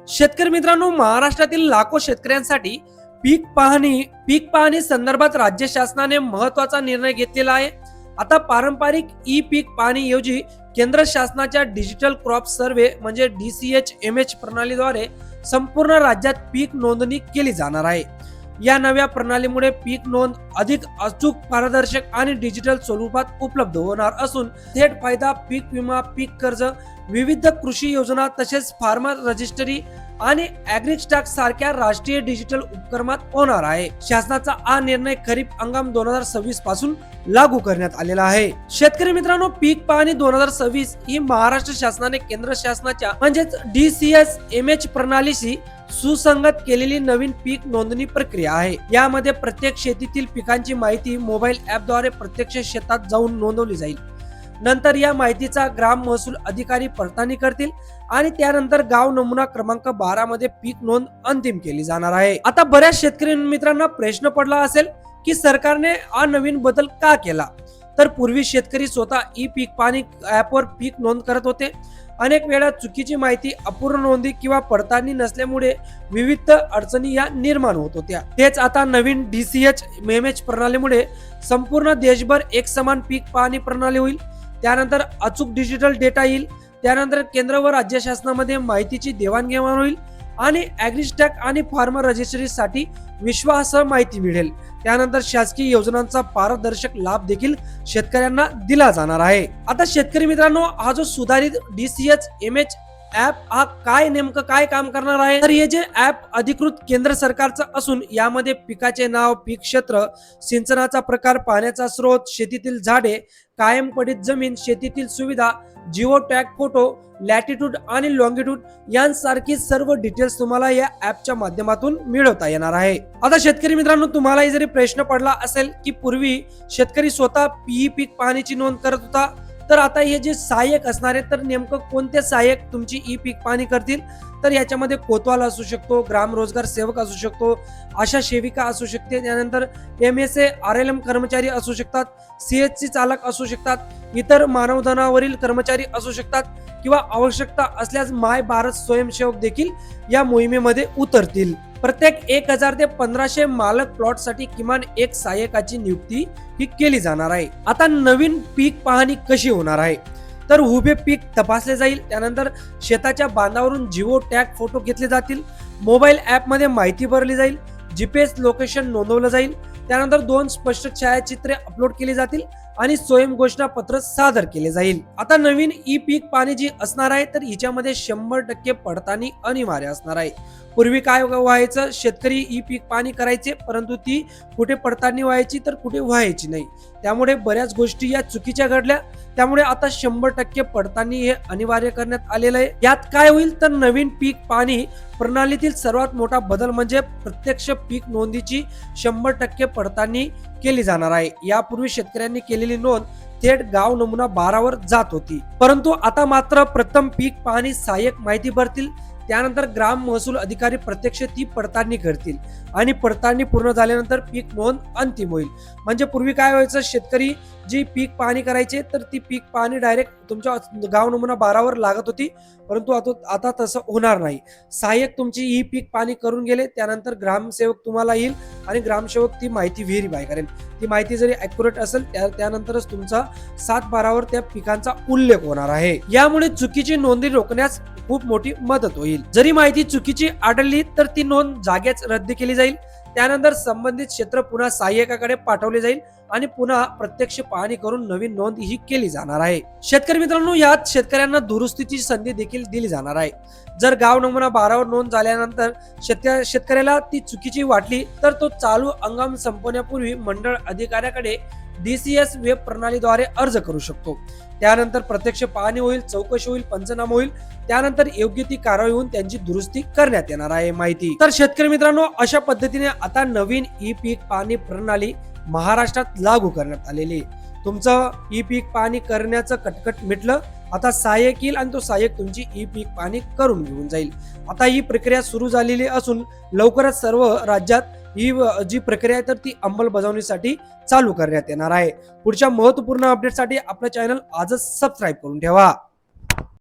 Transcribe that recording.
शेतकरी मित्रांनो, महाराष्ट्रातील लाखो शेतकऱ्यांसाठी पीक पाहणी संदर्भात राज्य शासनाने महत्त्वाचा निर्णय घेतलेला आहे. आता पारंपरिक ई पीक पाहणी ऐवजी केंद्र शासनाच्या डिजिटल क्रॉप सर्व्हे म्हणजे DCH-MH प्रणालीद्वारे संपूर्ण राज्यात पीक नोंदणी केली जाणार आहे. या नव्या प्रणालीमुळे पीक नोंद अधिक अचूक, पारदर्शक आणि डिजिटल स्वरूपात उपलब्ध होणार असून थेट फायदा पीक विमा, पीक कर्ज, विविध कृषी योजना तसेच फार्मर रजिस्ट्री आणि ॲग्रीस्टॅक सारख्या राष्ट्रीय डिजिटल उपक्रमात होणार आहे. शासनाचा हा निर्णय खरीप हंगाम 2026 पासून लागू करण्यात आलेला आहे. शेतकरी मित्रांनो, पीक पाहणी 2026 ही महाराष्ट्र शासनाने केंद्र शासनाच्या म्हणजेच DCH-MH प्रणालीशी सुसंगत केलेली नवीन पीक नोंदणी प्रक्रिया आहे. यामध्ये प्रत्येक शेतीतील पिकांची माहिती मोबाईल ॲपद्वारे प्रत्यक्ष शेतात जाऊन नोंदवली जाईल. नंतर या माहितीचा ग्राम महसूल अधिकारी पडताळणी करतील आणि त्यानंतर गाव नमुना क्रमांक 12 मध्ये पीक नोंद अंतिम केली जाणार आहे. आता बऱ्याच शेतकरी मित्रांना प्रश्न पडला असेल की सरकारने हा नवीन बदल का केला. तर पूर्वी शेतकरी स्वतः ई पीक पाहणी ॲपवर पीक नोंद करत होते. अनेक वेळा चुकीची माहिती, अपूर्ण नोंदी किंवा पडताळणी नसल्यामुळे विविध अडचणी या निर्माण होत होत्या. तेच आता नवीन DCH-MH प्रणालीमुळे संपूर्ण देशभर एक समान पीक पाहणी प्रणाली होईल. त्यानंतर अचूक डिजिटल डेटा येईल. त्यानंतर केंद्र व राज्य शासनामध्ये माहितीची देवाणघेवाण होईल आणि ॲग्रीस्टॅक आणि फार्मर रजिस्ट्रीसाठी विश्वासार्ह माहिती मिळेल. त्यानंतर शासकीय योजनांचा पारदर्शक लाभ देखील शेतकऱ्यांना दिला जाणार आहे. आता शेतकरी मित्रांनो, हा जो सुधारित DCH-MH ऍप हा नेमकं काय काम करणार आहे, तर हे जे ऍप अधिकृत केंद्र सरकारचं असून यामध्ये पिकाचे नाव, पीक क्षेत्र, सिंचनाचा प्रकार, पाण्याचा स्रोत, शेतीतील झाडे, कायम पडीत जमीन, शेतीतील सुविधा, जिओ टॅग फोटो, लॅटिट्यूड आणि लॉंगिट्यूड यांसारखी सर्व डिटेल्स तुम्हाला या ऍपच्या माध्यमातून मिळवता येणार आहे. आता शेतकरी मित्रांनो, तुम्हालाही जरी प्रश्न पडला असेल की पूर्वी शेतकरी स्वतः पीक पाहणीची नोंद करत होता, तर आता हे जे सहाय्यक असणार आहे, तर नेमकं कोणते सहाय्यक तुमची ई पीक पाहणी करतील, तर याच्यामध्ये कोतवाल असू शकतो, ग्राम रोजगार सेवक असू शकतो, आशा सेविका असू शकते, त्यानंतर MSA RLM कर्मचारी असू शकतात, CHC चालक असू शकतात, इतर मानवधनावरील कर्मचारी असू शकतात किंवा आवश्यकता असल्यास माय भारत स्वयंसेवक देखील या मोहिमेमध्ये उतरतील. प्रत्येक 1000 ते 1500 मालक प्लॉट साठी किमान एक सहाय्यकाची नियुक्ती ही केली जाणार आहे. आता नवीन पीक पाहणी कशी होणार आहे, तर उभे पीक तपासले जाईल. त्यानंतर शेताच्या बांधावरून जिओ टॅग फोटो घेतले जातील. मोबाईल ऍप मध्ये माहिती भरली जाईल. GPS लोकेशन नोंदवलं जाईल. त्यानंतर 2 स्पष्ट छायाचित्रे अपलोड केली जातील आणि स्वयं घोषणा पत्र सादर केले जाईल. आता नवीन ई पीक पाहणी जी असणार आहे, तर हिच्यामध्ये 100% पडताळणी अनिवार्य असणार आहे. पूर्वी काय व्हायचं, शेतकरी ई पीक पाहणी करायचे परंतु ती कुठे पडताळणी व्हायची तर कुठे व्हायची नाही. त्यामुळे बऱ्याच गोष्टी या चुकीच्या घडल्या. त्यामुळे आता 100% पडताळणी हे अनिवार्य करण्यात आलेलं आहे. यात काय होईल, तर नवीन पीक पाहणी प्रणालीतील सर्वात मोठा बदल म्हणजे प्रत्यक्ष पीक नोंदीची 100% पडताळणी केली जाणार आहे. यापूर्वी शेतकऱ्यांनी केलेली नोंद थेट गाव नमुना 12 वर जात होती, परंतु आता मात्र प्रथम पीक पाहणी सहाय्यक माहिती भरतील. त्यानंतर ग्राम महसूल अधिकारी प्रत्यक्ष ती पडताळणी करतील आणि पडताळणी पूर्ण झाल्यानंतर पीक नोंद अंतिम होईल. म्हणजे पूर्वी काय व्हायचं, शेतकरी जी पीक पाहणी करायचे तर ती पीक पाहणी डायरेक्ट तुमच्या गाव नमुना 12 वर लागत होती, परंतु आता तसं होणार नाही. सहाय्यक तुमची ही पीक पाहणी करून गेले, त्यानंतर ग्रामसेवक तुम्हाला येईल आणि ग्रामसेवक ती माहिती व्हेरीफाय करेल. ती माहिती जरी ॲक्युरेट असेल त्यानंतरच तुमचा 7/12 वर त्या पिकांचा उल्लेख होणार आहे. यामुळे चुकीची नोंदणी रोखण्यास खूप मोठी मदत होईल. जरी माहिती चुकीची आढळली तर ती नोंद जागेच रद्द केली जाईल. त्यानंतर संबंधित क्षेत्र पुन्हा सहाय्यकाकडे पाठवले जाईल आणि पुन्हा प्रत्यक्ष पाहणी करून नवीन नोंद ही केली जाणार आहे. शेतकरी मित्रांनो, यात शेतकऱ्यांना दुरुस्तीची संधी देखील दिली जाणार आहे. जर गाव नमुना 12 वर नोंद झाल्यानंतर शेतकऱ्याला ती चुकीची वाटली तर तो चालू हंगाम संपण्यापूर्वी मंडळ अधिकाऱ्याकडे DCS वेब प्रणालीद्वारे अर्ज करू शकतो. त्यानंतर प्रत्यक्ष पाहणी होईल, चौकशी होईल, पंचनामा होईल. त्यानंतर योग्य ती कारवाई होऊन त्यांची दुरुस्ती करण्यात येणार आहे माहिती. तर शेतकरी मित्रांनो, अशा पद्धतीने आता नवीन ई पीक पाहणी प्रणाली महाराष्ट्रात लागू करण्यात आलेली. तुमचं ई पीक पाहणी करण्याचं कटकट मिटलं. आता सहाय्यक येईल आणि तो सहाय्यक तुमची ई पीक पाहणी करून घेऊन जाईल. आता ही प्रक्रिया सुरू झालेली असून लवकरच सर्व राज्यात ही जी प्रक्रिया आहे तर ती अंमलबजावणीसाठी चालू करण्यात येणार आहे. पुढच्या महत्त्वपूर्ण अपडेटसाठी आपलं चॅनल आजच सबस्क्राईब करून ठेवा.